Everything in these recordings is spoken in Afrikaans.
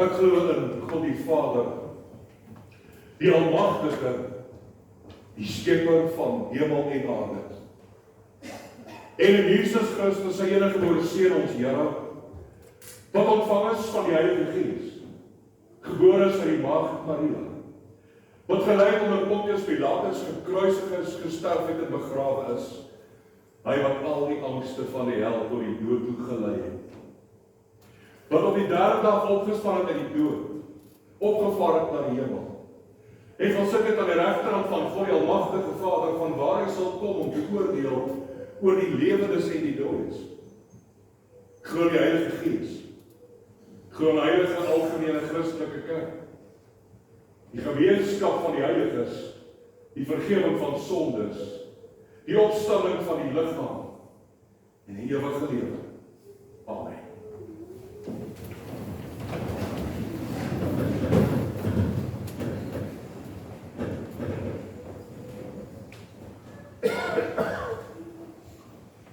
Ek glo in God die Vader, die Almagtige, die Skepper van hemel en aarde. En in Jesus Christus, sy enige gebore Seun, ons Here, wat ontvang is van die Heilige Gees, gebore is uit die Maagd Maria, wat gelyk onder Pontius Pilatus gekruisig is, gesterf het en begrawe is, hy wat al die angste van die hel tot die dood toe gelei het, wat op die derde dag opgestaan het uit die dood, opgevaar het na die hemel, en gaan sit het aan die regterhand van God die Almagtige Vader, van waar hy sal kom om te oordeel oor die lewendes en die dooies. Glo die Heilige Gees, glo die heilige algemene Christelike kerk, die gemeenskap van die heiliges, die vergewing van sondes, die opstanding van die liggaam en die ewige lewe. Amen.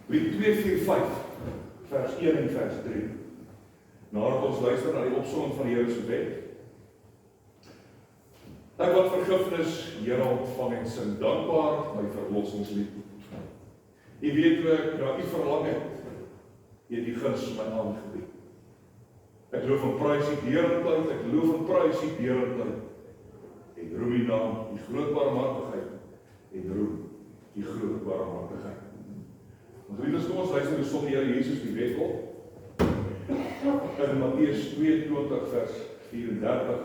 Lied 245, vers 1 en vers 3. Nadat ons luister na die opsomming van die Here se wet. Ek wat vergifnis, Here, ontvang en sing dankbaar my verlossingslied. U weet hoe ek na u verlang het, u het die guns my aangebied. Ek loof en prys u deurentyd, ek loof en prys u deurentyd. En roem u naam, die groot barmhartigheid, en roem die groot barmhartigheid. Geliefdes, kom ons luister hoe som die Here Jesus die wet op. In Matteus 22 vers 34.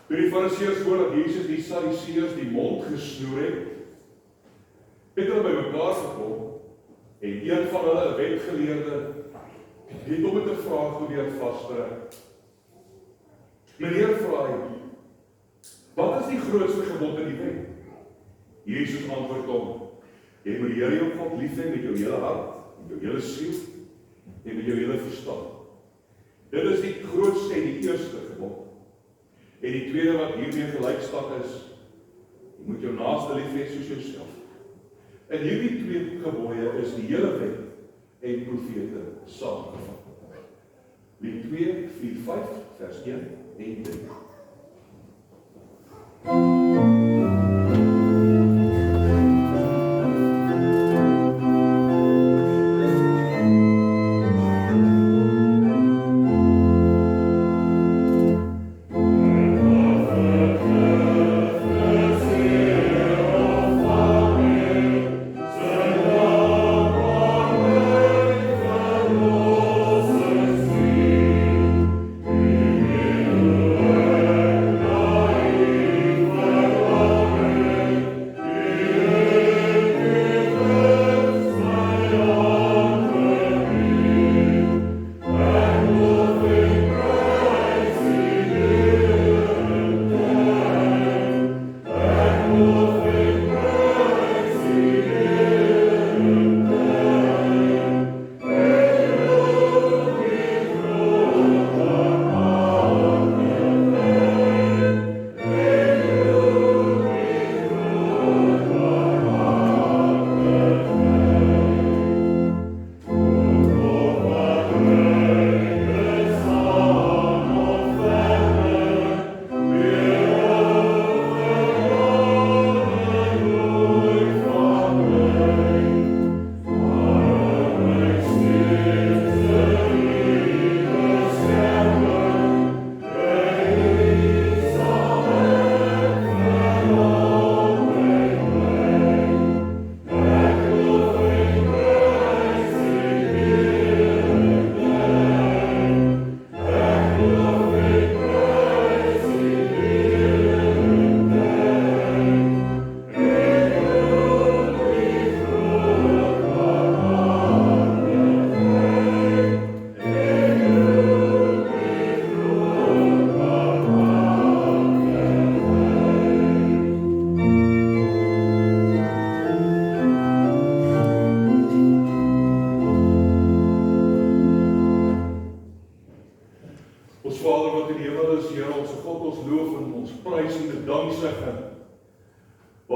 Toe die Fariseërs hoor dat Jesus die Sadduseërs die mond gesnoer het hulle by mekaar gekom, en een van hulle, 'n wetgeleerde, het hom met 'n vraag probeer vasdruk. Meneer, vra hy, wat is die grootste gebod in die wet? Jesus antwoord hom, jy moet die Here jou God lief hê met jou hele hart, met jou hele siel en met jou hele verstand. Dit is die grootste en die eerste gebod. En die tweede wat hiermee gelykstaat is, jy moet jou naaste lief hê soos jouself. En hierdie twee gebooie is die hele wet en profete saamgevat. Lied 245 vers 1 en 3.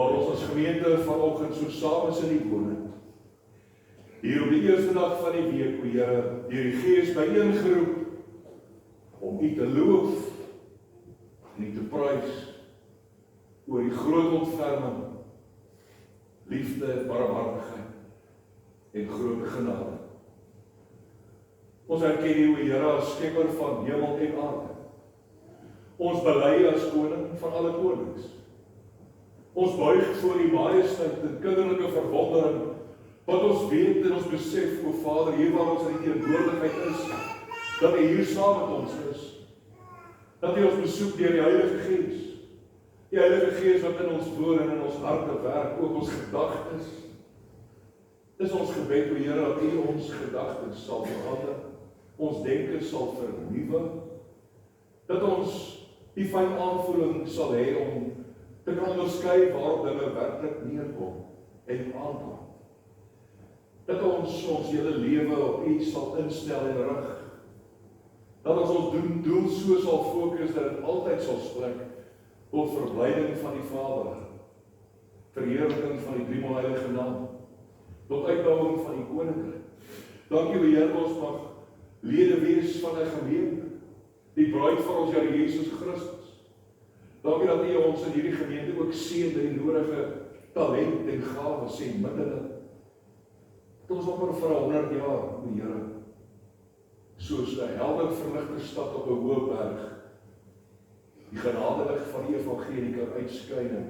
waar ons as gemeente vanoggend so saam is in die woning. Hier op die eerste dag van die week, o Here, deur die Gees byeengeroep om U te loof en U te prys oor die groot ontferming, liefde, barmhartigheid en groot genade. Ons erken U, o Here, as skepper van hemel en aarde. Ons bely as koning van alle konings. Ons buig voor U majesteit in kinderlike verwondering, wat ons weet en ons besef, o Vader, hier waar ons in die teenwoordigheid is, dat U hier saam met ons is, dat U ons besoek deur die Heilige Gees, die Heilige Gees wat in ons woon en in ons harte werk, ook ons gedagtes. Dis ons gebed, o Here, dat U ons gedagtes sal verander, ons denke sal vernuwe, dat ons die fyn aanvoeling sal hê om te kan onderskei waarop dinge werklik neerkom en aankom. Dat ons hele lewe op U sal instel en rig. Dat ons doel so sal fokus dat dit altyd sal strek tot verblyding van die Vader, verheerliking van die driemaal heilige naam, tot uitbouing van die koninkryk. Dankie, o Here, ons mag lede wees van 'n gemeente, die bruid van ons Here Jesus Christus. Dankie dat U ons in hierdie gemeente ook seën met die nodige talent en gawes en middele. Dat ons amper vir 100 jaar, o Here, soos 'n helder verligte stad op 'n hoë berg, die genadelig van die evangelie kan uitskyn en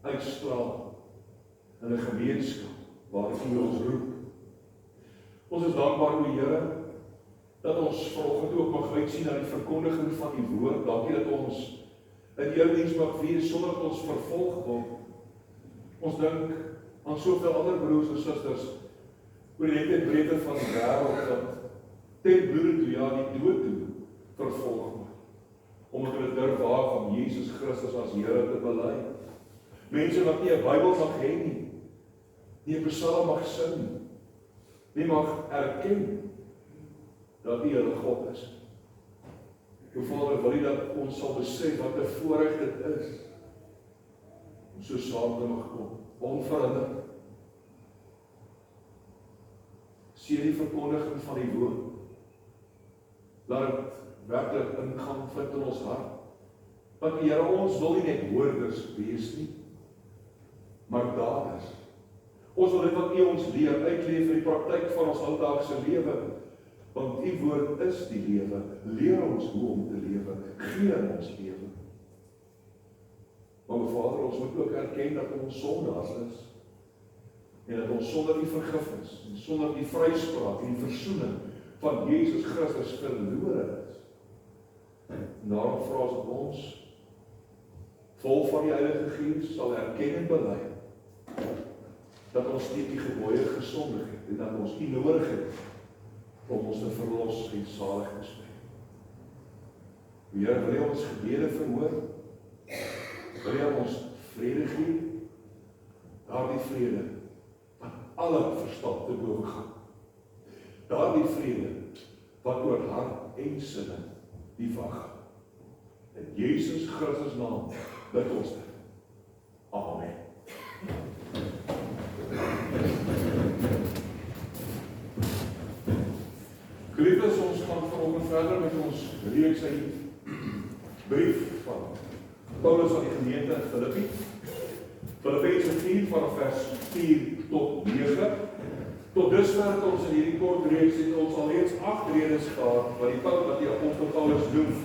uitstraal in 'n gemeenskap waar U ons roep. Ons is dankbaar, o Here, dat ons vanoggend ook mag uitsien na die verkondiging van U woord. Dankie dat ons in eerdiens mag wees sonder dat ons vervolg word. Ons dink aan soveel ander broers en susters oor die lengte en breedte van die wêreld dat ten bloede toe, ja, die dood toe vervolg word, omdat hulle durf waag om Jesus Christus as Here te bely. Mense wat nie 'n Bybel mag hê nie 'n psalm mag sing, nie mag erken dat U hulle God is. O Vader, wil U dat ons sal besef wat 'n voorreg dit is om so saam te mag kom, onverhinderd. Seën die verkondiging van die woord. Laat dit werklik ingang vind in ons hart. Want Here, ons wil nie net hoorders wees nie, maar daders. Ons wil dit wat U ons leer uitleef in die praktyk van ons alledaagse lewe. Want U woord is die lewe. Leer ons hoe om te lewe. Gee ons lewe. Maar Vader, ons moet ook erken dat ons sondaars is. En dat ons sonder die vergifnis, en sonder die vryspraak en die versoening van Jesus Christus verlore is. En daarom vra ons dat ons, vol van die Heilige Gees, sal erken en bely dat ons nie die gebooie gesondig het en dat ons U nodig het om ons te verlos en salig te spreek. Here, wil U ons gebede verhoor? Wil U ons vrede gee? Daardie vrede wat alle verstand te bowe gaan. Daardie vrede wat oor hart en sinne die wag. In Jesus Christus naam bid ons dit. Amen. Geliefdes, ons gaan vanoggend verder met ons reeks uit brief van Paulus aan die gemeente in Filippi. Filippense 4 van vers 4 tot 9. Tot dusver het ons in hierdie kort reeks het ons al reeds 8 redes gehad wat die apostel Paulus doen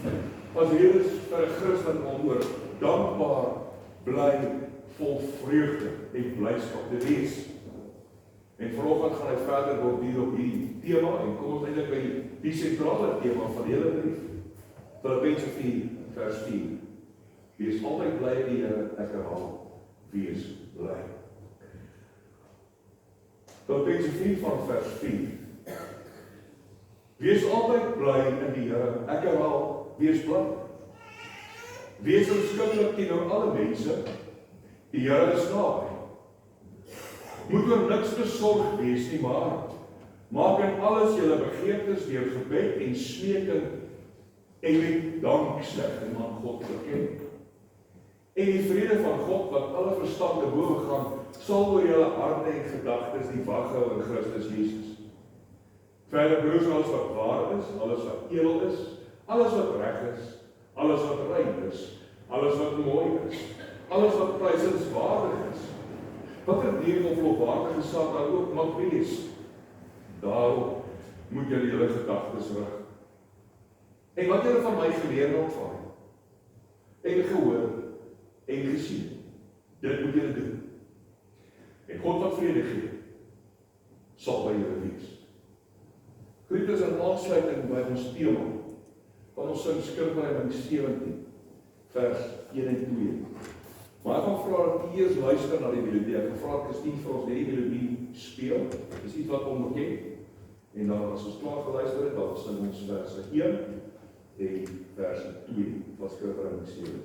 as redes vir 'n Christen om oor dankbaar, bly, vol vreugde en blydskap te wees. En vanoggend gaan hy verder borduur op hierdie tema en kom ons eintlik by die sentrale tema van die hele brief. Filippense 4 vers 4. Wees altyd bly in die Here, ek herhaal, wees bly. Filippense 4 van vers 4. Wees altyd bly in die Here, ek herhaal, wees bly. Wees onskuldig teenoor alle mense, die Here is naby. Moet oor niks besorg wees nie, maar maak in alles julle begeertes deur gebed en smeking en met danksegging aan God bekend. En die vrede van God, wat alle verstand te bowe gaan, sal oor julle harte en gedagtes die wag hou in Christus Jesus. Verder broers, alles wat waar is, alles wat edel is, alles wat reg is, alles wat rein is, alles wat mooi is, alles wat prysenswaardig is, wat 'n deel of lofwaardige saak daar ook mag wees, daarop moet julle julle gedagtes rig. En wat julle van my geleer en ontvang, en gehoor, en gesien, dit moet julle doen. En God wat vrede gee, sal by julle wees. Dit is 'n aansluiting by ons tema, van ons sing Skriflyn 17, vers 1 en 2. Maar ek gaan vra dat u eers luister na die melodie. Ek vra dat Christine vir ons net die melodie speel. Dit is iets wat onbekend. En dan as ons klaar geluister het, dan sing ons verse 1 en verse 2 van Skriflyn 17.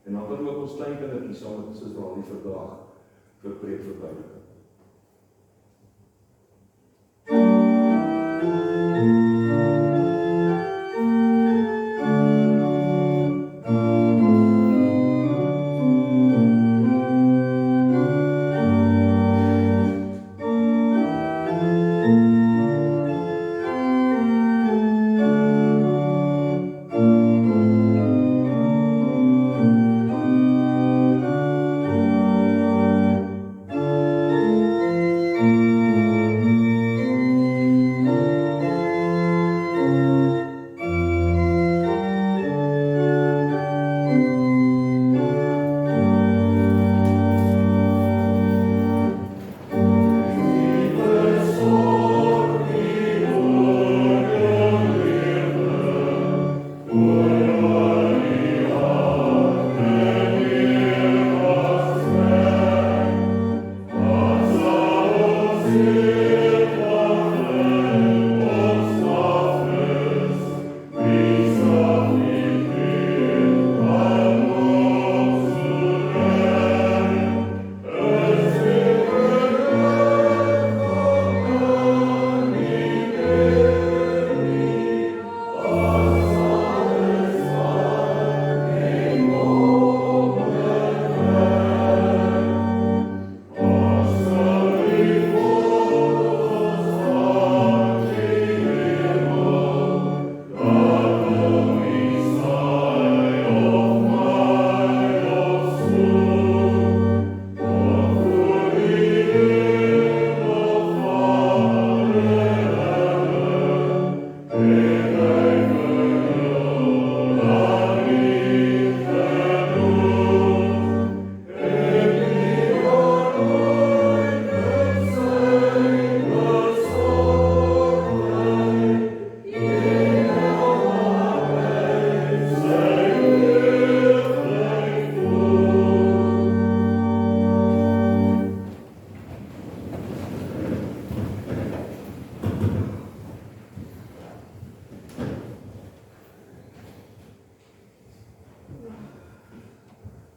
En dan wil ook ons klein kindertjies saam met ons Israel die vandag vir preek verduidelik.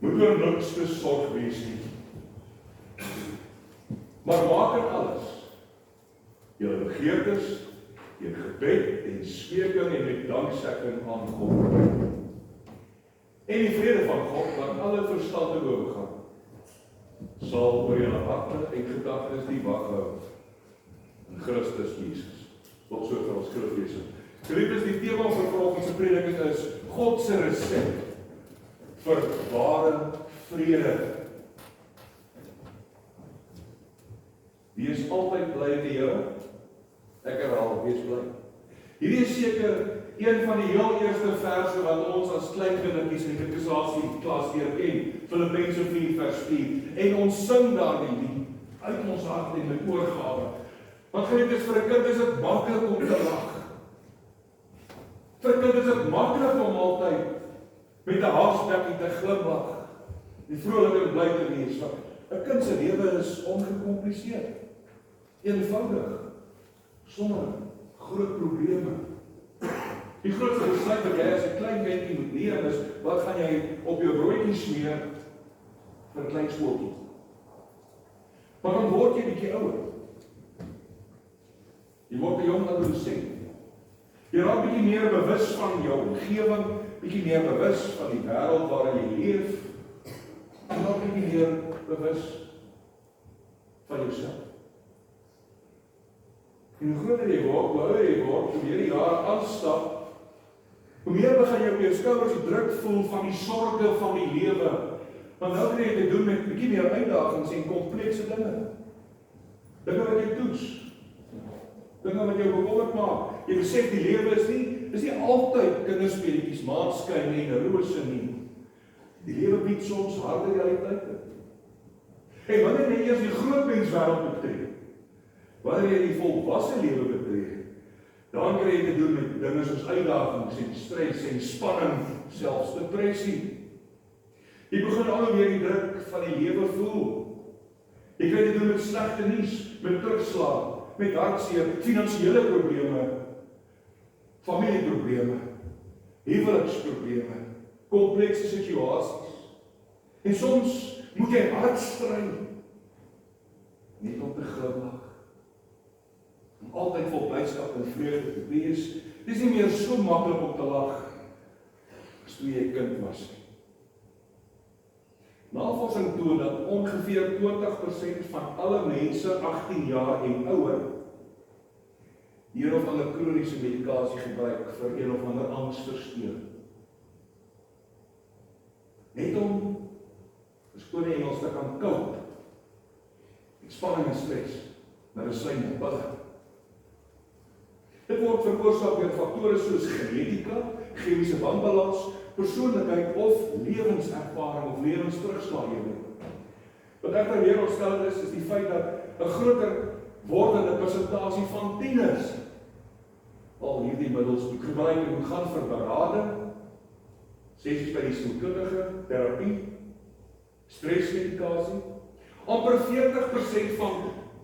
Moet oor niks besorg wees nie. Maar maak in alles, julle begeertes, deur gebed en smeking en met danksegging aan God. En die vrede van God, wat alle verstand te bowe gaan, sal oor julle harte en gedagtes die wag hou in Christus Jesus. Tot so vir ons skriflesing. Geliefdes, die tema vir vanoggend se prediking is God se resep vir ware vrede. Wees altyd bly in die Here. Ek herhaal, wees bly. Hierdie is seker een van die heel eerste verse wat ons as klein kindertjies in die klas leer ken. Filippense 4 vers 4. En ons sing daardie lied uit ons hart en met oorgawe. Want geliefdes, vir 'n kind is dit maklik om te lag. Vir 'n kind is dit maklik om altyd met 'n haasbekkie te glimlag, die vrolik en bly te wees. Want 'n kind se lewe is ongekompliseerd, eenvoudig, sonder groot probleme. Die grootste besluit wat jy as 'n klein kindjie moet neem is, wat gaan jy op jou broodjie smeer vir 'n klein skooltjie? Maar dan word jy bietjie ouer. Jy word 'n jong adolescent. Jy raak bietjie meer bewus van jou omgewing, bietjie meer bewus van die wêreld waarin jy leef. En dan bietjie meer bewus van jouself. En hoe groter jy word, hoe ouer jy word, hoe meer die jare aanstap, hoe meer begin jy op jou skouers die druk voel van die sorge van die lewe. Want nou kry jy te doen met bietjie meer uitdagings en komplekse dinge. Dinge wat jy toets. Dinge wat jou bekommerd maak. Jy besef die lewe is nie altyd kinderspeletjies, maanskyn en rose nie. Die lewe bied soms harde realiteite. En wanneer jy eers die groot menswêreld betree, wanneer jy die volwasse lewe betree, dan kry jy te doen met dinge soos uitdagings en stres en spanning, selfs depressie. Jy begin al hoe meer die druk van die lewe voel. Jy kry te doen met slegte nuus, met terugslag, met hartseer, finansiële probleme, familieprobleme, huweliksprobleme, komplekse situasies. En soms moet jy hard stry net om te glimlag. Om altyd vol blydskap en vreugde te wees. Dis nie meer so maklik om te lag as toe jy 'n kind was nie. Navorsing toon dat ongeveer 20% van alle mense 18 jaar en ouer hier of ander kroniese medikasie gebruik vir een of ander angsversteuring. Net om verskoon Engels te kan cope met spanning en stres, medisyne, pille. Dit word veroorsaak deur faktore soos genetika, chemiese wanbalans, persoonlikheid of lewenservaring of lewensterugslag. Wat egter weer ontstel is die feit dat 'n groter wordende persentasie van tieners al hierdie middels moet gebruik en moet gaan vir berading, sessies by die sielkundige, terapie, stresmedikasie. Amper 40% van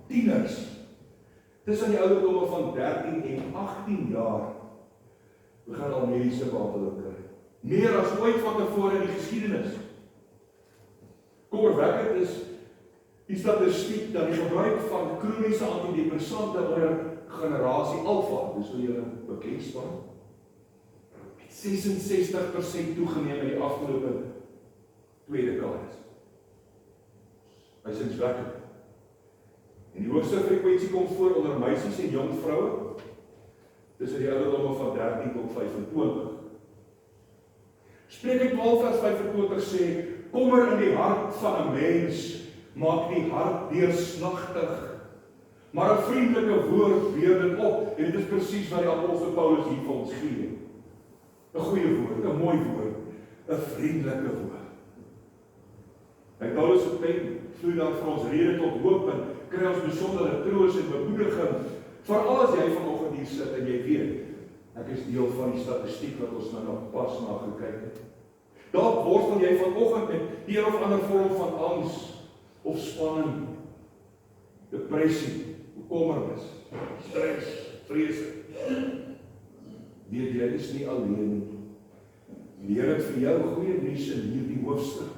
tieners tussen die ouderdomme van 13 en 18 jaar begin al mediese behandeling kry. Meer as ooit van tevore in die geskiedenis. Kommerwekkend is die statistiek dat die gebruik van kroniese antidepressante onder generasie Alpha, dis hoe julle bekend staan, 66% toegeneem in die afgelope 2 dekades. Wysenswekkend. En die hoogste frekwensie kom voor onder meisies en jong vroue, tussen die ouderdomme van 13 tot 25. Spreuke 12 vers 25 sê, kommer in die hart van 'n mens maak die hart deurslagtig, maar 'n vriendelike woord weer dit op. En dit is presies wat die apostel Paulus hier vir ons gee. 'n goeie woord, 'n mooi woord, 'n vriendelike woord. En Paulus se pen vloei dan vir ons rede tot hoop en kry ons besondere troos en bemoediging, veral as jy vanoggend hier sit en jy weet, ek is deel van die statistiek wat ons nou nog pas na gekyk het. Dalk worstel jy vanoggend met een of ander vorm van angs of spanning, depressie, bekommernis, stres, vrese. Weet jy is nie alleen nie. Die Here het vir jou goeie nuus in hierdie hoofstuk.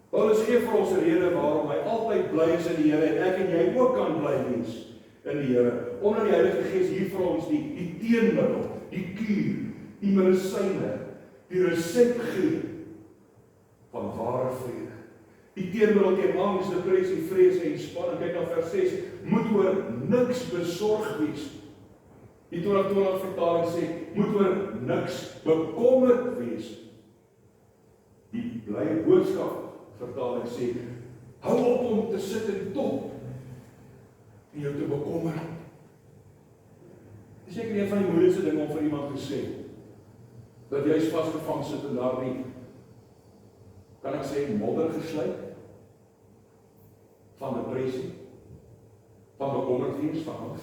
Paulus gee vir ons 'n rede waarom hy altyd bly is in die Here en ek en jy ook kan bly wees in die Here. Omdat die Heilige Gees hier vir ons die teenmiddel, die kuur, die medisyne, die resep gee van ware vrede. Die teenmiddel teen angs, depressie, vrese en spanning. Kyk na vers 6, moet oor niks besorg wees. Die 2020 vertaling sê, moet oor niks bekommerd wees. Die blye boodskap vertaling sê, hou op om te sit en top en jou te bekommer. Dis seker een van die moeilikste dinge om vir iemand te sê, dat jy is vasgevang sit in daardie, kan ek sê, modder gesluit, van depressie, van bekommerd wees, van angs.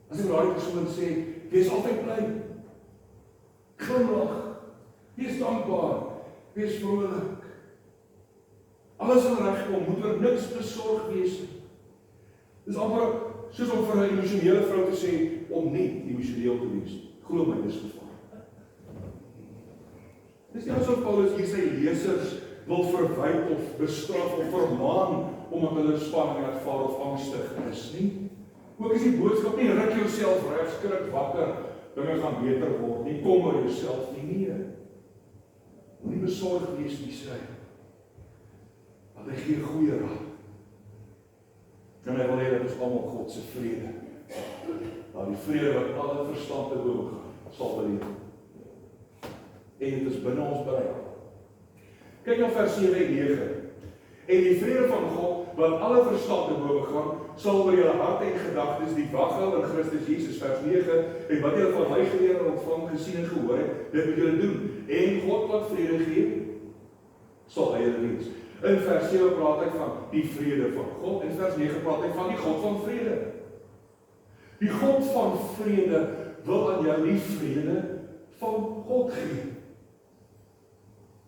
As ek daardie persoon sê, wees altyd bly, glimlag, wees dankbaar, wees vrolik, alles in regkom, moet oor niks besorg wees. Dis amper soos om vir 'n emosionele vrou te sê, om nie emosioneel te wees. Glo my, dis gevaar. Dis nie asof Paulus hier sy lesers wil verwyd of bestraf of vermaan, omdat hulle spanning ervaar of angstig is nie. Ook is die boodskap nie, ruk jouself reg, skrik wakker, dinge gaan beter word nie, kommer jouself nie, nee. Moenie besorg wees nie, sê hy. Want hy gee goeie raad. En hy wil hê dat ons almal God se vrede, die vrede wat alle verstand te boven gaan, sal beleef. En dit is binne ons bereik. Kyk na vers 7 en 9. En die vrede van God, wat alle verstand te boven gaan, sal oor julle harte en gedagtes die waghou in Christus Jesus, vers 9, en wat julle van my geleer en ontvang, gesien en gehoor het, dit moet julle doen. En God wat vrede gee, sal hy julle wees. In vers 7 praat hy van die vrede van God, en vers 9 praat hy van die God van vrede. Die God van vrede wil aan jou die vrede van God gee.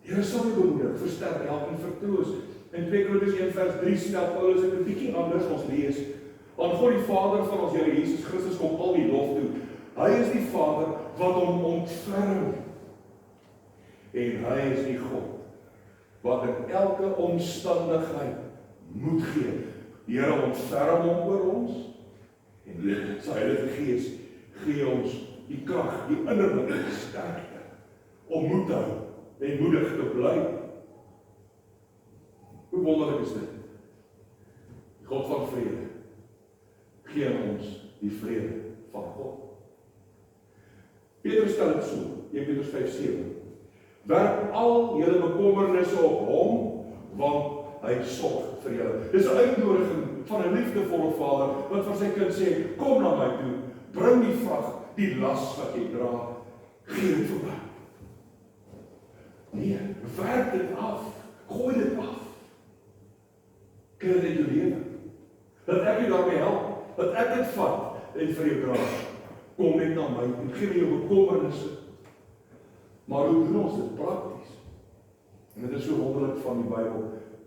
Die Here sal jou bemoedig, versterk, help en vertroos. In 2 Korintiërs 1 vers 3 stel Paulus dit 'n bietjie anders, ons lees. Aan God die Vader van ons Here Jesus Christus kom al die lof toe. Hy is die Vader wat hom ontferm. En hy is die God wat in elke omstandigheid moed gee. Die Here ontferm hom oor ons en sy Heilige Gees gee ons die krag, die innerlike sterkte om moed te hou en moedig te bly. Hoe wonderlik is dit? Die God van vrede gee ons die vrede van God. Petrus stel dit so, 1 Petrus 5:7. Werp al julle bekommernisse op hom, want hy sorg vir julle. Dis 'n uitnodiging van 'n liefdevolle Vader wat vir sy kind sê, kom na my toe, bring die vrag, die las wat jy dra, gee dit verby. Nee, werk dit af, gooi dit af. Kry dit in jou lewe. Dat ek jou daarmee help, dat ek dit vat en vir jou dra. Kom net na my en gee my jou bekommernisse. Maar hoe doen ons dit prakties? En dit is so wonderlik van die Bybel.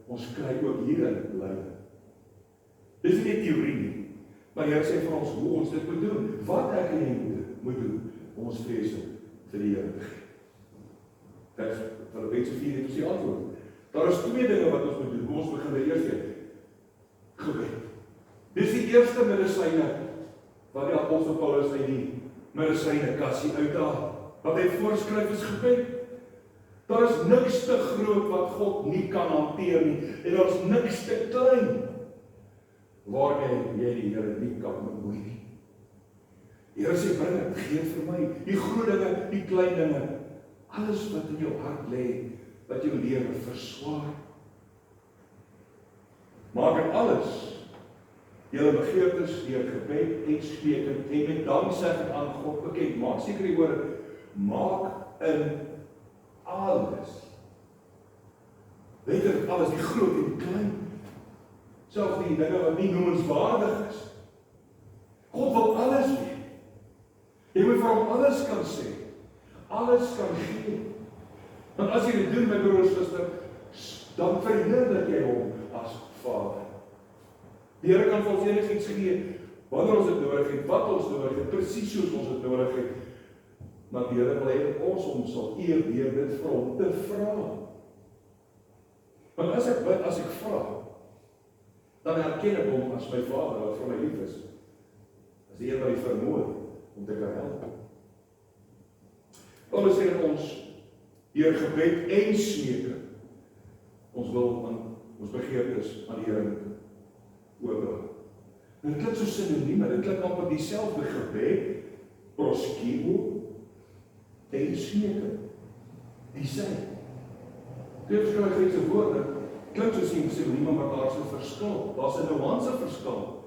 Ons kry ook hierin leiding. Dis nie teorie nie. Maar Here sê vir ons hoe ons dit moet doen. Wat ek en jy moet doen om ons vrese vir die Here te gee. Vers Filippense 4 het ons die antwoord. Daar is 2 dinge wat ons moet doen. Kom ons begin by eers gebed. Dis die eerste medisyne wat die apostel Paulus uit die medisyne kassie uithaal. Wat hy voorskryf is gebed. Daar is niks te groot wat God nie kan hanteer nie. En daar is niks te klein waarmee jy die Here nie kan bemoei nie. Die Here sê, bring dit, gee dit vir my. Die groot dinge, die klein dinge. Alles wat in jou hart lê, wat jou lewe verswaar. Maak dit alles julle begeertes deur gebed en spreek en met danksegging aan God bekend. Maak seker die woorde, maak in alles. Letterlik alles, die groot en die klein. Selfs die dinge wat nie noemenswaardig is. God wil alles weet. Jy moet vir hom alles kan sê. Alles kan gee. Want as jy dit doen, my broer en suster, dan verheerlik jy hom as Vader. Die Here kan vir ons enigiets gee, wanneer ons dit nodig het, wat ons nodig het, presies soos ons dit nodig het. Maar die Here wil hê dat ons hom sal eer deur dit vir hom te vra. Want as ek bid, as ek vra, dan erken ek hom as my Vader wat vir my lief is. As die een wat die vermoë om te kan help. Paulus sê dat ons deur gebed en smeeke ons wil aan ons begeertes aan die Here oordra. Dit klink so sinoniem, dit klink amper dieselfde gebed, proskebo en smeeke. Die sy. Twee verskillende Griekse woorde, klink so sinoniem, maar daar is 'n verskil. Daar's 'n nuance verskil.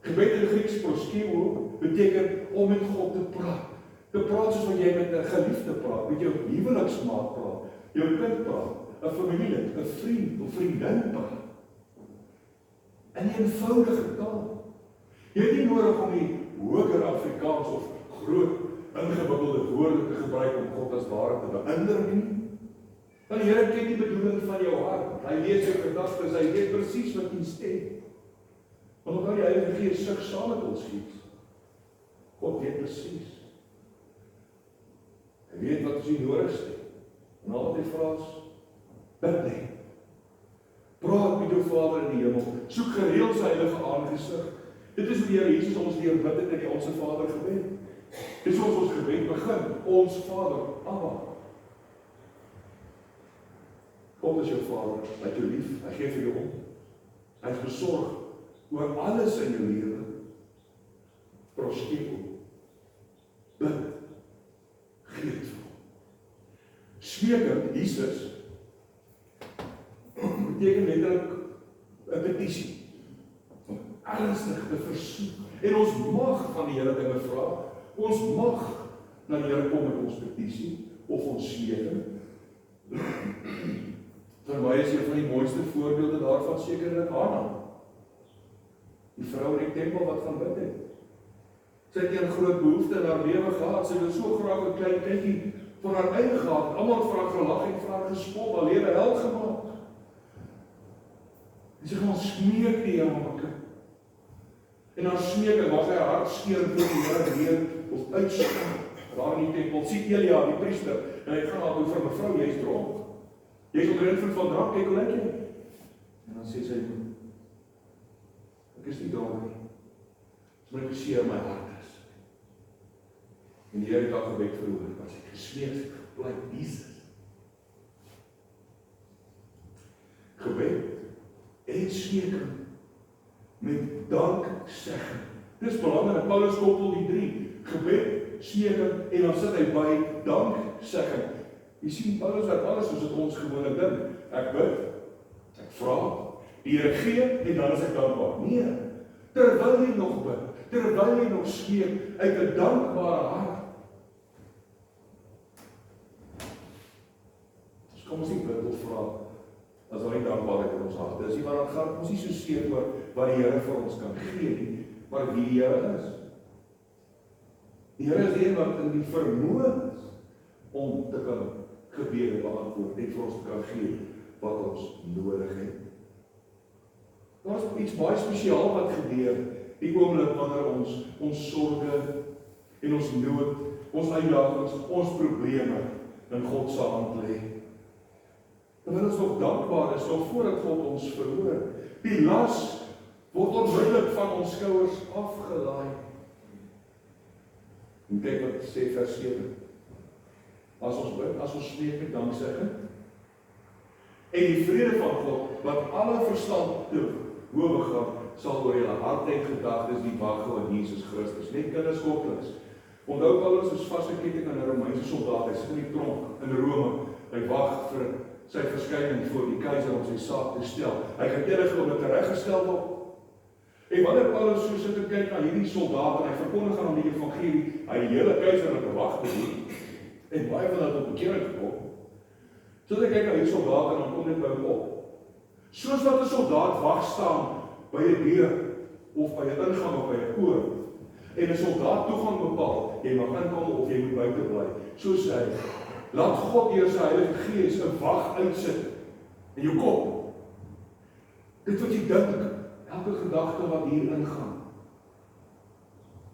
Gebed in Grieks proskebo beteken om met God te praat. Te praat soos wat jy met 'n geliefde praat, met jou huweliksmaat praat, jou kind praat, 'n familielid, 'n vriend of vriendin praat. In 'n eenvoudige taal. Jy het nie nodig om die hoër Afrikaans of groot ingewikkelde woorde te gebruik om God as ware te beïndruk nie. Want die Here ken die bedoeling van jou hart. Hy lees jou gedagtes, hy weet presies wat jy sê. Want onthou die Heilige Gees sug saam met ons gees. God weet presies. Hy weet wat ons nodig het. En al wat hy vra is, bid net. Praat met jou Vader in die hemel. Soek gereeld sy heilige aangesig. Dit is hoe die Here Jesus ons leer bid het in die Onse Vader gebed. Dis hoe ons gebed begin. Ons Vader, Abba. God is jou Vader, hy het jou lief, hy gee vir jou om. Hy is besorg oor alles in jou lewe. Proskepel. Bid. Gee dit vir hom. Smeeking, Jesus, beteken letterlik 'n petisie. Om ernstig te versoek. En ons mag van die Here dinge vra. Ons mag na die Here kom met ons petisie of ons smeeking. Vir my is een van die mooiste voorbeelde daarvan sekerlik Hana. Die vrou in die tempel wat gaan bid het. Sy het 'n groot behoefte in haar lewe gehad. Sy wil so graag 'n klein kindjie vir haar eie gehad. Almal het vir haar gelag en vir haar gespot, haar lewe hel gemaak. En sy gaan smeek die Here om 'n kind. En haar smeeking was hy hart skeer voor die Here weer of uitstaan. Daar in die tempel sien Elia die priester en hy gaan haar toe vir mevrou, jy's dronk. Jy's onder invloed van drank, kyk hoe lyk jy? En dan sê sy, ek is nie dronk nie. Dis maar ek seer my hart is. En die Here het haar gebed verhoor, as ek gesmeek bly Jesus. Gebed en smeeking met danksegging. Dis belangrik, Paulus koppel die drie. Gebed, smeeking en dan sit hy by danksegging. Jy sien, Paulus wat alles soos dit ons gewone ding. Ek bid, ek vra, die Here gee en dan is ek dankbaar. Nee, terwyl jy nog bid, terwyl jy nog smeek uit 'n dankbare hart. Dus kom ons nie bid of vra as daar nie dankbaarheid in ons hart is. Maar dan gaan ons nie so seer oor wat die Here vir ons kan gee nie, maar wie die Here is. Die Here is die een wat in die vermoë is om te kan gebede beantwoord en vir ons te kan gee wat ons nodig het. Daar is iets baie spesiaal wat gebeur die oomblik wanneer ons sorge en ons nood, ons uitdagings, ons probleme in God se hand lê. Terwyl ons nog dankbaar is, nog voordat God ons verhoor, die las word onmiddellik van ons skouers afgelaai. En kyk wat sê vers 7. As ons bid, as ons smeek met danksegging, en die vrede van God, wat alle verstand te bowe gaan, sal oor julle harte en gedagtes die wag van Jesus Christus, net kinders Godlings. Onthou Paulus is vasgeketting aan 'n Romeinse soldaat, hy sit in die tronk in Rome, hy wag vir sy verskyning voor die keiser om sy saak te stel. Hy kan enige oomblik tereggestel word. En wanneer Paulus so sit en kyk na hierdie soldaat en hy verkondig aan hom die evangelie, hy hele keiserlike wag bedien, en baie van hulle het op bekering gekom. So dat hy kyk na hierdie soldaat en dan kom dit by hom op. Soos wat 'n soldaat wag staan by 'n deur of by 'n ingang of by 'n poort en 'n soldaat toegang bepaal, jy mag inkom of jy moet buite bly. So sê hy, laat God deur sy Heilige Gees 'n wag uitsit in jou kop. Dit wat jy dink, elke gedagte wat hier ingaan.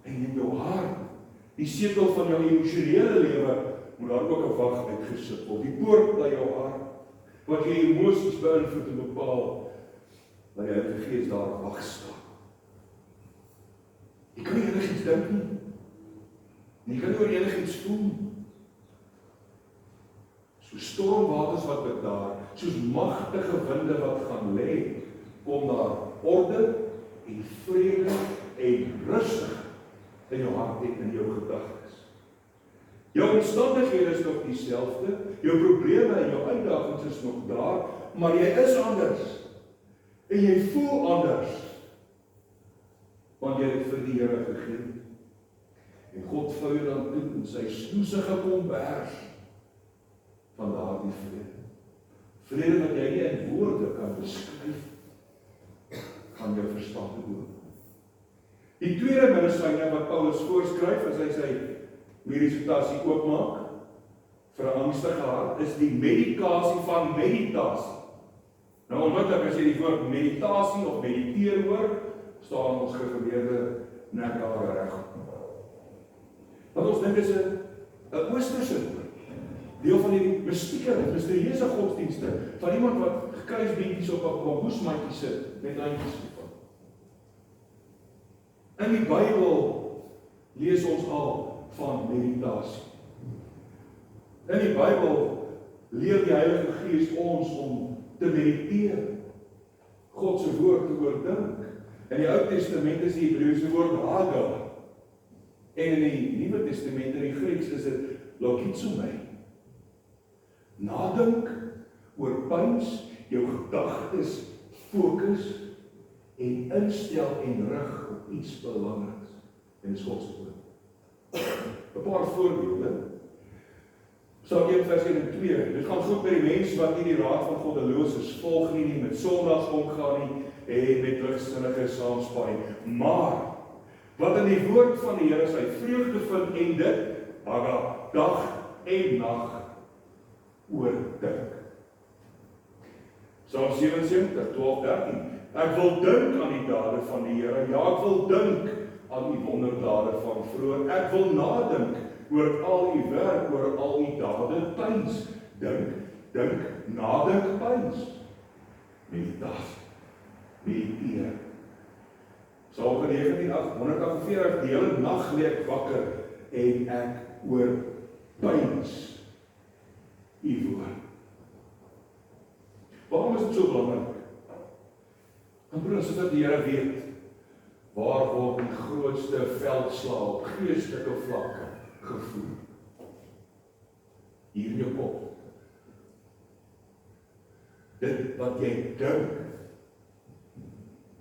En in jou hart, die setel van jou emosionele lewe, moet daar ook 'n wag uitgesit word. Die poort by jou hart, wat jy emosies beïnvloed en bepaal, dat die Heilige Gees daar wag staan. Jy kan nie enigiets dink nie. Jy kan nie oor enigiets voel. Soos stormwaters wat bedaar, soos magtige winde wat gaan lê, kom daar orde en vrede en rustig in jou hart en in jou gedagtes. Jou omstandighede is nog dieselfde, jou probleme en jou uitdagings is nog daar, maar jy is anders. En jy voel anders. Want jy het vir die Here gegee. En God vou jou dan toe in sy snoesige kombers van daardie vrede. Vrede wat jy nie in woorde kan beskryf, gaan jou verstand te boven. Die tweede medisyne wat Paulus voorskryf, as hy sy meditasie oopmaak, vir 'n angstige hart, is die medikasie van meditasie. Nou onmiddellik as jy die woord meditasie of mediteer hoor, staan ons gegeweerde nek daar reg. Want ons dink is 'n oosterse deel van die mystieke, misterieuse godsdienste, van iemand wat gekruisbeentjies op 'n bamboesmatjie sit, met handjies gevat. In die Bybel lees ons al van meditasie. In die Bybel leer die Heilige Gees ons om te mediteer, God se woord te oordink. In die Ou Testament is die Hebreëse woord haga, en in die Nuwe Testament in die Grieks is dit logizomai. Nadink, oorpyns, jou gedagtes fokus en instel en rig op iets belangriks. En dis God se woord. 'n paar voorbeelde. Psalm 1 vers 1 en 2. Dit gaan goed met die mens wat nie die raad van goddeloses volg nie, met sondags omgaan nie en met ligsinniges saamspaai. Maar wat in die woord van die Here sy vreugde vind en dit dag en nag oordink. Psalm 77, 12-13. Ek wil dink aan die dade van die Here. Ja, ek wil dink aan die wonderdade van vroeër. Ek wil nadink oor al u werk, oor al u dade, pyns. Dink, nadink, pyns. Meditasie, mediteer. Psalm 19:8, 148, die hele nag lê ek wakker en ek oorpyns u woord. Waarom is dit so belangrik? Want broers, sodat die Here weet, waar word die grootste veldslae op geestelike vlakke gevoer? Hier in jou kop. Dit wat jy dink.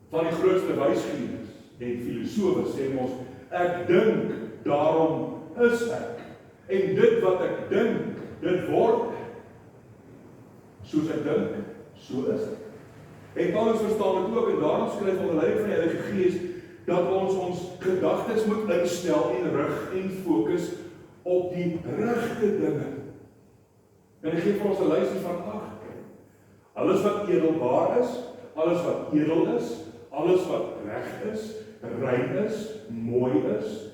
Van die grootste wysgeers en filosowe sê ons, ek dink, daarom is ek. En dit wat ek dink, dit word ek. Soos ek dink, so is ek. En Paulus verstaan dit ook, en daarom skryf onder leiding van die Heilige Gees, dat ons gedagtes moet instel en rig en fokus op die regte dinge. En hy gee vir ons 'n lysie van 8. Alles wat edelbaar is, alles wat edel is, alles wat reg is, rein is, mooi is,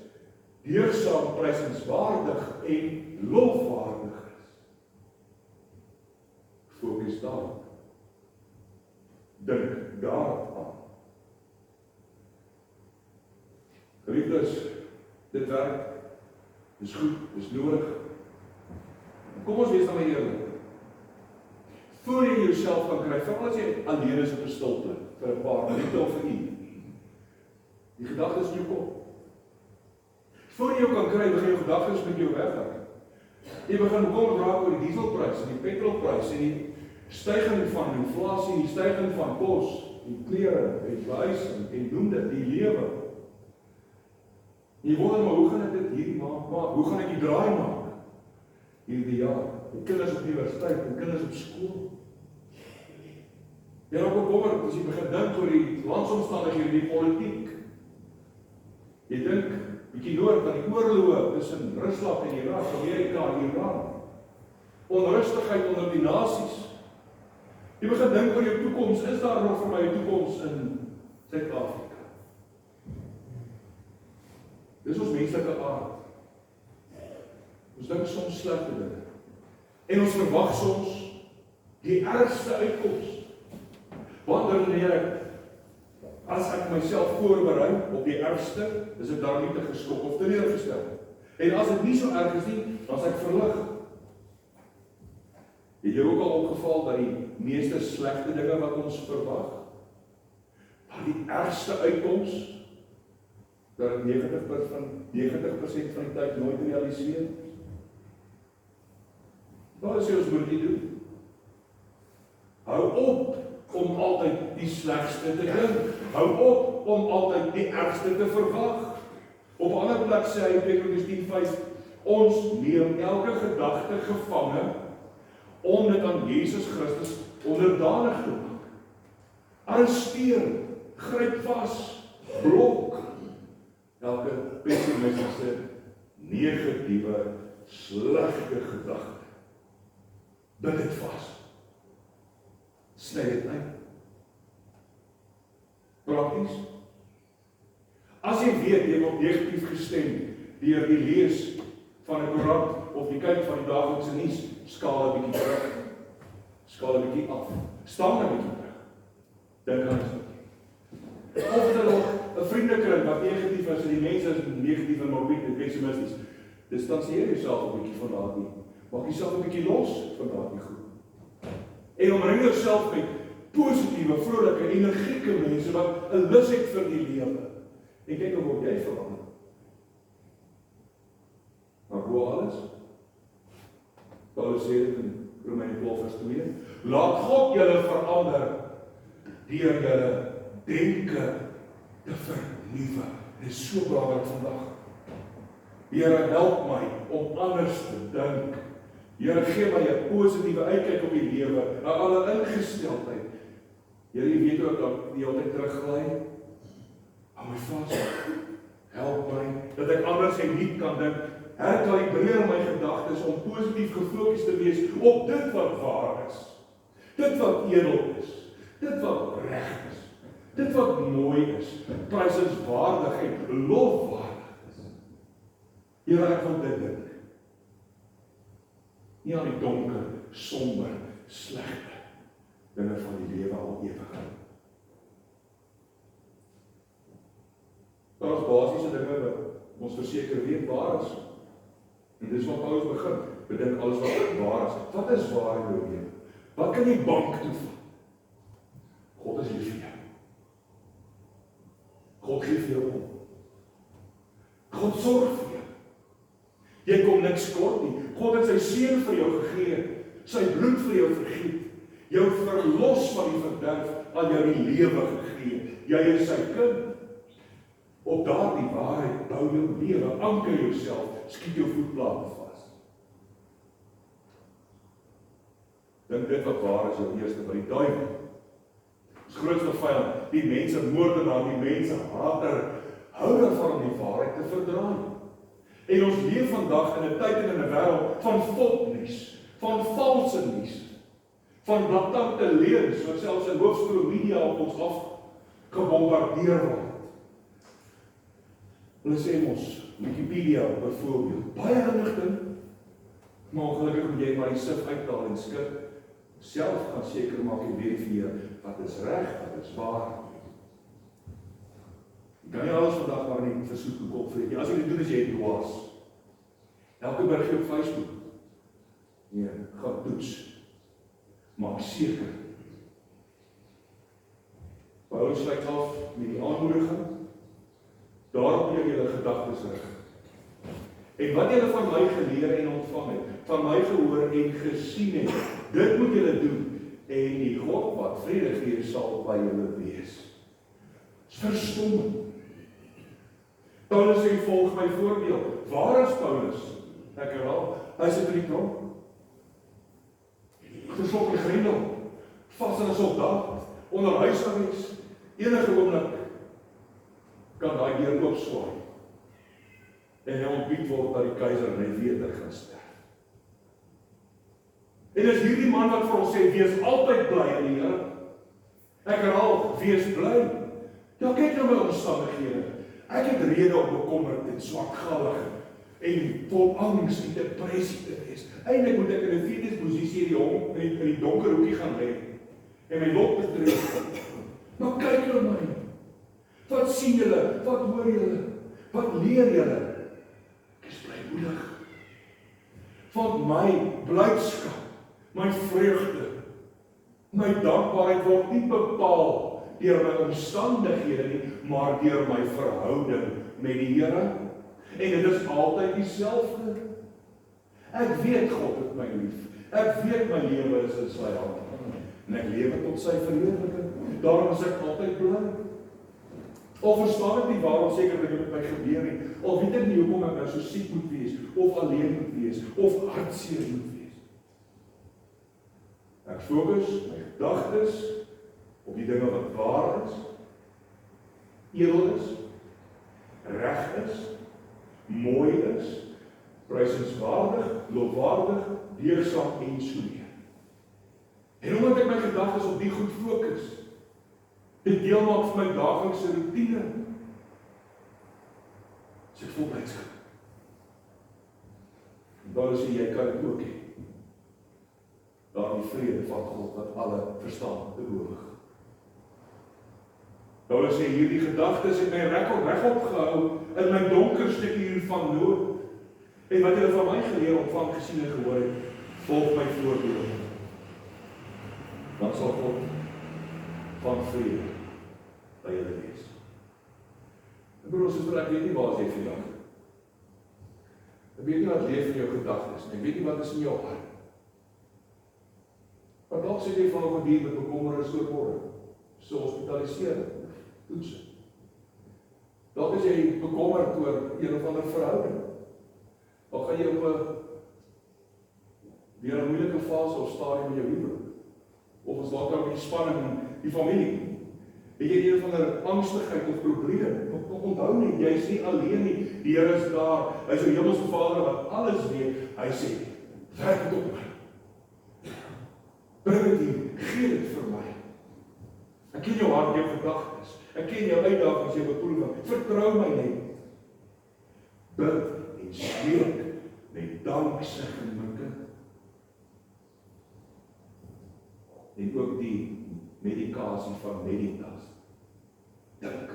deugdsaam, prysenswaardig en lofwaardig is. Fokus daarop. Dink daaraan. Geliefdes, dit werk, dis goed, dis nodig. Kom ons wees nou maar eerlik. Voor jy jouself kan kry, veral as jy alleen is op 'n stilte, vir 'n paar minute of 'n uur. Die gedagtes in jou kop. Voor jy jou kan kry, begin jou gedagtes met jou weggaan. Jy begin bekommerd raak oor die dieselprys en die petrolprys en die styging van inflasie, die styging van kos, die klere, die huis en doen dit, die lewe. Jy wonder maar, hoe gaan ek dit hierdie maand maak? Hoe gaan ek die draai maak? Hierdie jaar. Die kinders op universiteit, die kinders op skool. Jy raak bekommerd as jy begin dink oor die landsomstandighede, die politiek. Jy dink bietjie noord aan die oorloë tussen Rusland en Irak, Amerika en Iran. Onrustigheid onder die nasies. Jy begin dink oor jou toekoms, is daar nog vir my 'n toekoms in Suid-Afrika? Dis ons menslike aard. Ons dink soms slegte dinge. En ons verwag soms die ergste uitkoms. Wanneer ek, as ek myself voorberei op die ergste, is ek daar nie te geskok of teleurgestel. En as dit nie so erg is nie, dan is ek verlig. Het jy ook al opgeval dat die meeste slegte dinge wat ons verwag, dat die ergste uitkoms, dat het 90% van die tyd nooit realiseer? Wat is ons moet nie doen? Hou op om altyd die slegste te dink. Hou op om altyd die ergste te verwag. Op 'n ander plek sê hy in Petrus 10:5, ons neem elke gedagte gevange om dit aan Jesus Christus onderdanig te maak. Arresteer, gryp vas, blok elke pessimistiese, negatiewe, slegte gedagte. Bind dit vas. Sny dit uit. Prakties. As jy weet jy word negatief gestem deur die lees van 'n koerant of die kyk van die daaglikse nuus, skaal 'n bietjie terug. Skaal 'n bietjie af. Staan 'n bietjie terug. Dink aan dit. Of dan nog 'n vriendekring wat negatief is en die mense is negatief en morbied en pessimisties. Distansieer jouself 'n bietjie van daardie. Maak jouself 'n bietjie los van daardie goed. En omring jouself met positiewe, vrolike, energieke mense wat 'n lus het vir die lewe. En kyk hoe word jy verander. Maar bo alles, Paulus sê dit in Romeine 12:2, laat God julle verander deur julle denke te vernuwe. Dit is so belangrik vandag. Here, help my om anders te dink. Here, gee my 'n positiewe uitkyk op die lewe, 'n ander ingesteldheid. Here, jy weet ook dat die hele tyd teruggly. Hou my vas. Help my dat ek anders en nie kan dink. Herkalibreer my gedagtes om positief gefokus te wees op dit wat waar is. Dit wat edel is. Dit wat reg is. Dit wat mooi is. Prysenswaardig en lofwaardig is. Here, ek wil dit dink. Nie aan die donker, somber, slegte dinge van die lewe al ewig. Daar is basiese dinge wat ons verseker weet waar is. En dis wat Paulus begin. Bedink alles wat waar is. Wat is waar in jou lewe? Wat kan jy bank toe vat? God is lief vir jou. God gee vir jou om. God sorg vir jou. Jy kom niks kort nie. God het sy seun vir jou gegee, sy bloed vir jou vergiet, jou verlos van die verderf, aan jou die lewe gegee. Jy is sy kind. Op daardie waarheid bou jou lewe, anker jouself, skiet jou voetplate vas. Dink dit wat waar is jou eerste by die duiwel. Ons grootste vyand, die mense moordenaar, die mense hater, hou daarvan om die waarheid te verdraai. En ons leef vandag in 'n tyd en in 'n wêreld van fopnuus, van valse nuus, van blaatante leuns wat selfs in hoofstroom media op ons afgebombardeer word. Hulle sê ons, Wikipedia byvoorbeeld, baie inligting, maar ongelukkig moet jy maar die sif uithaal en skik, self gaan seker maak en verifieer wat is reg, wat is waar. Jy kan nie alles vandag maar net versoek hoe kop vreet. As jy dit doen is jy dwaas. Elke berigie op Facebook. Nee, gaan toets. Maak seker. Paulus sluit af met die aanmoediging. Daarop leer julle gedagtes rig. En wat julle van my geleer en ontvang het, van my gehoor en gesien het, dit moet julle doen, en die God wat vrede gee sal by julle wees. Verstommend. Paulus sê, volg my voorbeeld. Waar is Paulus? Ek herhaal, hy sit in die tronk. Geslok in grendel, vas in 'n soldaat, onder huisarrest, enige oomblik kan daai deur oopswaai. En hy ontbied word dat die keiser en hy weet hy gaan sterf. En dis hierdie man wat vir ons sê, wees altyd bly in die Here. Ek herhaal, wees bly. Ja, kyk nou my omstandighede. Ek het rede om bekommerd en swakgallig en vol angs en depressie te wees. Eintlik moet ek in 'n fetusposisie in die donker hoekie gaan lê en my lot betref. Maar kyk nou my. Wat sien julle? Wat hoor julle? Wat leer julle? Ek is blymoedig. Want my blydskap, my vreugde, my dankbaarheid word nie bepaal deur my omstandighede nie, maar deur my verhouding met die Here. En dit is altyd dieselfde. Ek weet God het my lief. Ek weet my lewe is in sy hand. En ek lewe tot sy verheerliking. Daarom is ek altyd bly. Al verstaan ek nie waarom seker dinge met my gebeur nie. Al weet ek nie hoekom ek nou so siek moet wees, of alleen moet wees, of hartseer moet wees. Ek fokus my gedagtes op die dinge wat waar is, edel is, reg is, mooi is, prysenswaardig, lofwaardig, deugdsaam en so meer. En omdat ek my gedagtes op die goed fokus, dit deel maak van my daaglikse routine, is ek vol blydskap. En daar sê jy kan ook hê, daardie vrede van God wat alle verstaan te boven. Paulus sê, hierdie gedagtes het my regop gehou in my donker stukkie van nood. En wat julle van my geleer, ontvang, gesien en gehoor het, volg my voorbeeld. Dan sal God van vrede by julle wees. En broer, suster, ek weet nie waar jy vandag. Ek weet nie wat leef in jou gedagtes nie. Ek weet nie wat is in jou hart. Maar dalk sê jy van 'n dier met bekommernis oor môre, so hospitalisering, toetse. Dalk is jy bekommerd oor een of ander verhouding. Of gaan jy op 'n moeilike fase of stadium in jou huwelik? Of is dalk ook die spanning in die familie? Het jy een van die angstigheid of probleem? Onthou nie, jy is nie alleen nie. Die Here is daar. Hy is 'n hemelse Vader wat alles weet. Hy sê, werk dit op my. Bring dit hier, gee dit vir my. Ek ken jou hart, jou gedagtes. Ek ken jou uitdagings, jou beproewing. Vertrou my net. Bid en spreek met danksegging, my kind. En ook die medikasie van meditasie. Dink.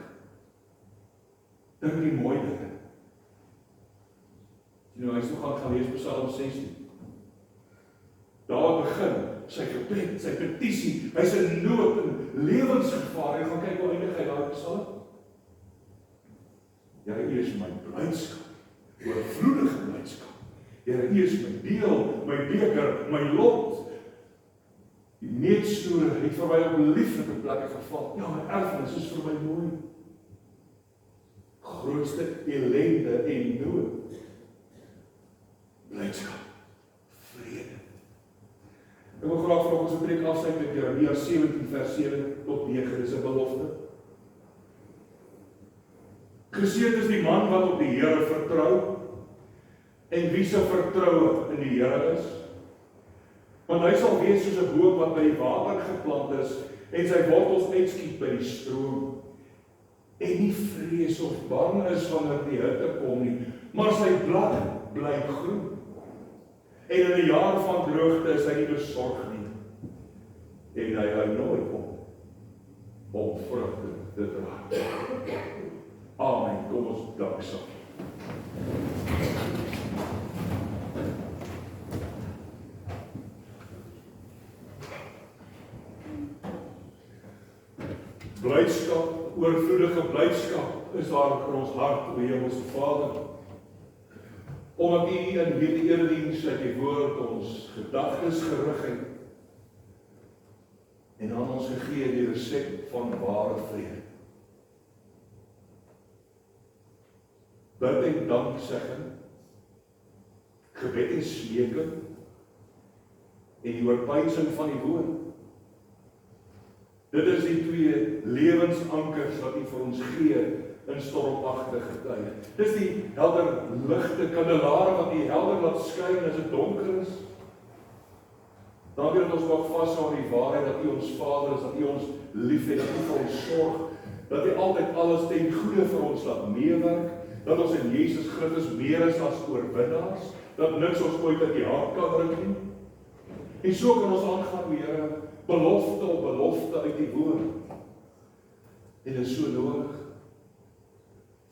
Dink die mooi dinge. Hy is nog gaan lees Psalm 16. Daar begin sy gebed, sy petisie, hy is in nood en lewensgevaar. En gaan kyk hoe eindig hy daar Psalm. Here, U is my blydskap, oorvloedige blydskap. Here, U is my deel, my beker, my lot. Die neetsnoere het vir my op lieflike plekke geval. Ja, my erfenis is vir my mooi. Grootste ellende en nood. Blydskap, vrede. Ek wil graag vir ons 'n preek afsluit met Jeremia 17 vers 7 tot 9. Dis 'n belofte. Geseënd is die man wat op die Here vertrou en wie se vertroue in die Here is. Want hy sal wees soos 'n boom wat by die water geplant is en sy wortels uitskiet by die stroom. En nie vrees of bang is wanneer die hitte kom nie, maar sy blad bly groen. En in 'n jaar van droogte is hy nie besorg nie. En hy hou nooit om vrugte te dra. Amen. Kom ons dank saam. Blydskap, oorvloedige blydskap is daar in ons hart, o Hemelse Vader. Omdat U in hierdie erediens uit die woord ons gedagtes gerig het en aan ons gegee die resep van ware vrede. Bid en danksegging, gebed en smeking en die oorpeinsing van die woord. Dit is die twee lewensankers wat U vir ons gee in stormagtige tye. Dis die helder ligte kandelaar wat U helder laat skyn as dit donker is. Dankie dat ons mag vashou aan die waarheid dat U ons Vader is, dat U ons liefhet, dat U vir ons sorg, dat U altyd alles ten goeie vir ons laat meewerk, dat ons in Jesus Christus meer is as oorwinnaars, dat niks ons ooit uit die hart kan ruk nie. En so kan ons aangaan, o Here, belofte op belofte uit die woord. En dit is so nodig,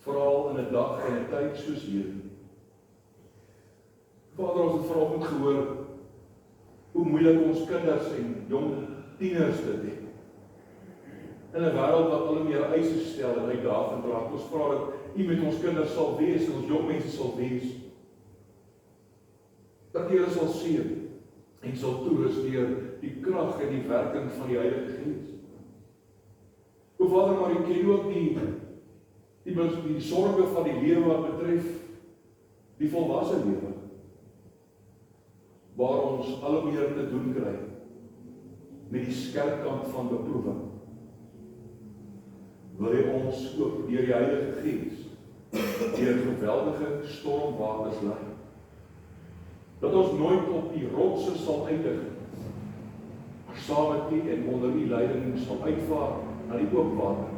veral in 'n dag en 'n tyd soos hierdie. Vader, ons het vanoggend gehoor hoe moeilik ons kinders en jong tieners dit het. In 'n wêreld wat al hoe meer eise stel en uitdagend raak, ons vra dat U met ons kinders sal wees en ons jong mense sal wees. Dat U hulle sal seën en sal toerus deur die krag en die werking van die Heilige Gees. O Vader, maar U ken ook die sorge van die lewe wat betref die volwasse lewe, waar ons al hoe meer te doen kry met die skerp kant van beproewing. Wil U ons ook deur die Heilige Gees deur geweldige stormwaters lei, dat ons nooit op die rotse sal eindig, maar saam met U en onder U leiding sal uitvaar na die oop water,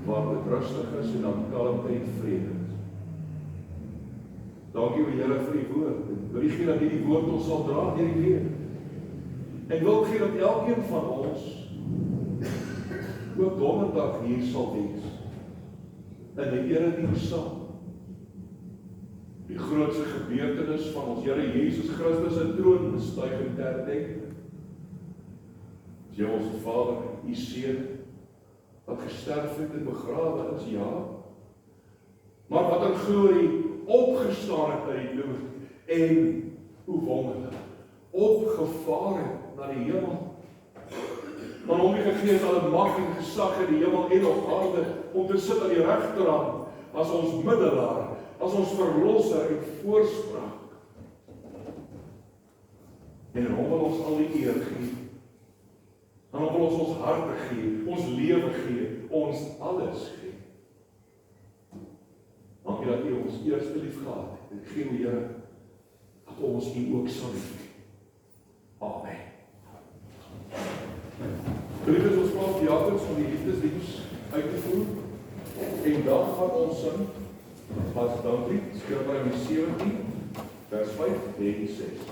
waar dit rustig is en dan kalmte en vrede is. Dankie, o Here, vir die woord. Wil U gee dat hierdie woord ons sal dra deur die lewe. En wil gee dat elkeen van ons ook donderdag hier sal wees in die erediens saam. die grootste gebeurtenis van ons Here Jesus Christus se troonbestuiging te herdenk. As jy ons Vader, u Seun, wat gesterf het en begrawe is, ja, maar wat in glorie opgestaan het uit die dood, en, hoe wonderlik, opgevaar het na die hemel. Maar hom die gegee is alle mag en gesag in die hemel en op aarde, om te sit aan die regterhand, as ons middelaar, as ons verlosser en voorspraak. En hom wil ons al die eer gee. En hom wil ons harte gee, ons lewe gee, ons alles gee. Dankie dat u ons eerste lief gehad het. En gee u, Here, dat ons u ook sal lief. Amen. Geliefdes, ons praat theaters om die liefdesdiens uit te voer. En dan gaan ons sing, as dankie, Skrifbare 17, vers 5 en 6.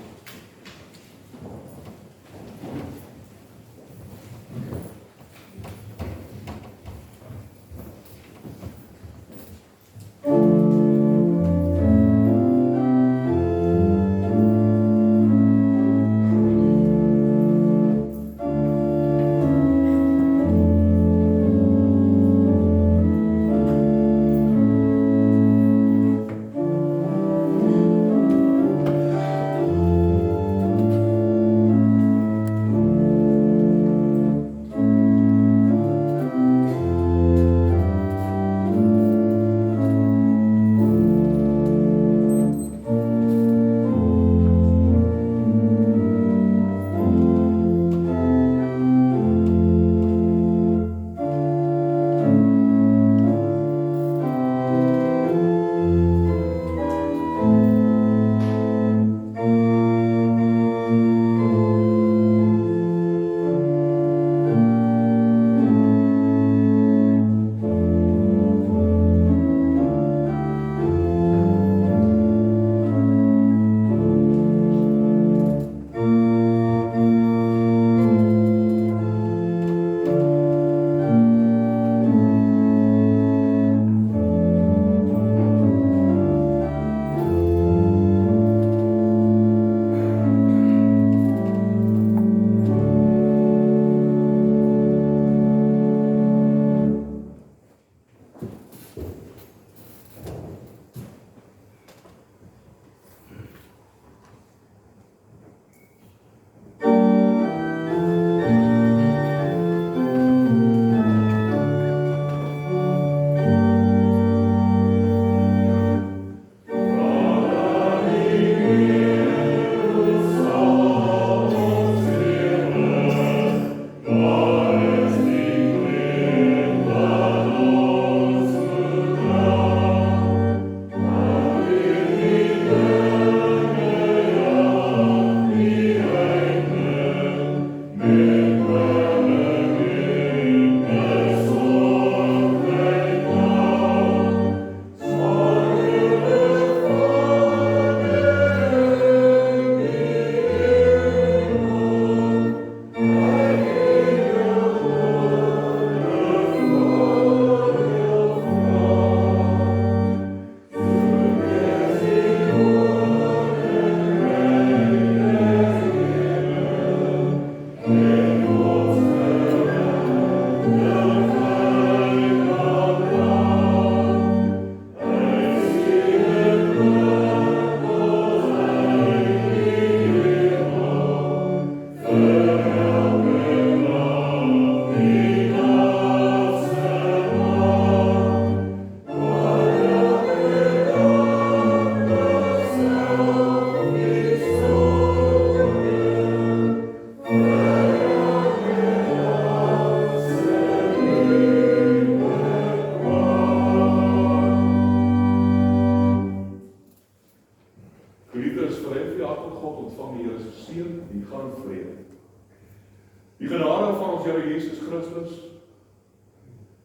Die genade van ons Here Jesus Christus,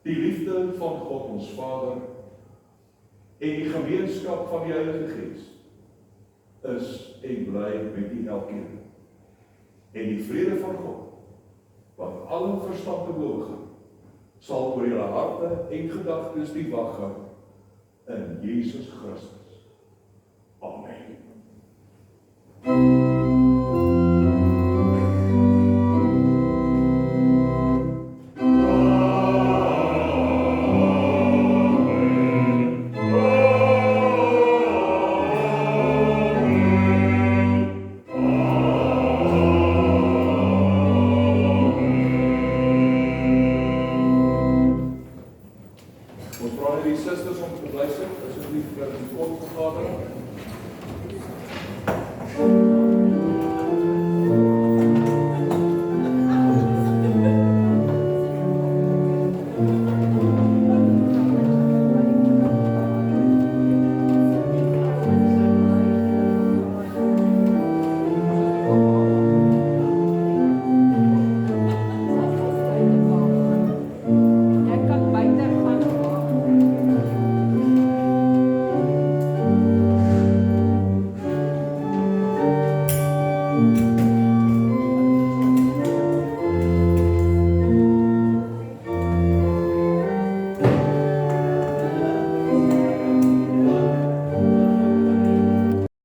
die liefde van God ons Vader en die gemeenskap van die Heilige Gees is en bly met u elkeen. En die vrede van God, wat alle verstand te boven gaan, sal oor julle harte en gedagtes die wag hou in Jesus Christus. die susters om te bly sit, asseblief vir die kort vergadering.